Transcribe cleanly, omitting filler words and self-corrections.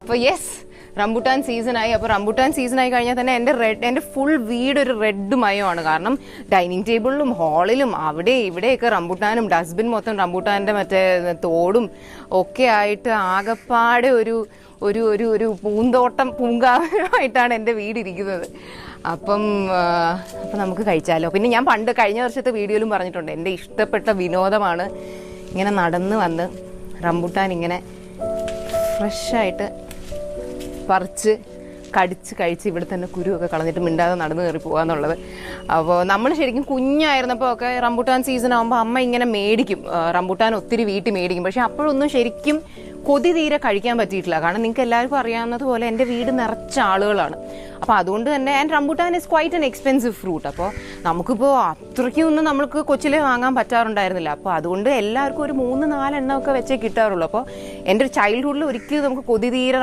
അപ്പോൾ yes, rambutan സീസണായി. അപ്പോൾ rambutan സീസണായി കഴിഞ്ഞാൽ തന്നെ എൻ്റെ ഫുൾ വീട് ഒരു റെഡ് മയമാണ്. കാരണം ഡൈനിങ് ടേബിളിലും ഹാളിലും അവിടെ ഇവിടെയൊക്കെ റംബുട്ടാനും, ഡസ്റ്റ്ബിൻ മൊത്തം റംബുട്ടാൻ്റെ മറ്റേ തോടും ഒക്കെ ആയിട്ട് ആകപ്പാടെ ഒരു ഒരു ഒരു ഒരു പൂങ്കാവായിട്ടാണ് എൻ്റെ വീടിരിക്കുന്നത്. അപ്പം നമുക്ക് കഴിച്ചാലോ. പിന്നെ ഞാൻ കഴിഞ്ഞ വർഷത്തെ വീഡിയോയിലും പറഞ്ഞിട്ടുണ്ട്, എൻ്റെ ഇഷ്ടപ്പെട്ട വിനോദമാണ് ഇങ്ങനെ നടന്ന് വന്ന് റംബുട്ടാൻ ഇങ്ങനെ ഫ്രഷായിട്ട് പറിച്ച് കഴിച്ച് ഇവിടെ തന്നെ കുരുവൊക്കെ കളഞ്ഞിട്ട് മിണ്ടാതെ നടന്നു കയറി പോകാന്നുള്ളത്. അപ്പോൾ നമ്മൾ ശരിക്കും കുഞ്ഞായിരുന്നപ്പോൾ ഒക്കെ റംബുട്ടാൻ സീസൺ ആകുമ്പോൾ അമ്മ ഇങ്ങനെ മേടിക്കും, റംബുട്ടാൻ ഒത്തിരി വീട്ടിൽ മേടിക്കും. പക്ഷെ അപ്പോഴൊന്നും ശരിക്കും കൊതി തീരെ കഴിക്കാൻ പറ്റിയിട്ടില്ല. കാരണം നിങ്ങൾക്ക് എല്ലാവർക്കും അറിയാവുന്നതുപോലെ എൻ്റെ വീട് നിറച്ച ആളുകളാണ്. അപ്പോൾ അതുകൊണ്ട് തന്നെ and rambutan is quite an expensive fruit. അപ്പോൾ നമുക്കിപ്പോൾ അത്രയ്ക്കൊന്നും നമ്മൾക്ക് കൊച്ചിലെ വാങ്ങാൻ പറ്റാറുണ്ടായിരുന്നില്ല. അപ്പോൾ അതുകൊണ്ട് എല്ലാവർക്കും ഒരു 3-4 എണ്ണമൊക്കെ വെച്ചേ കിട്ടാറുള്ളൂ. അപ്പോൾ എൻ്റെ ചൈൽഡ്ഹുഡിൽ ഒരിക്കലും നമുക്ക് കൊതി തീരെ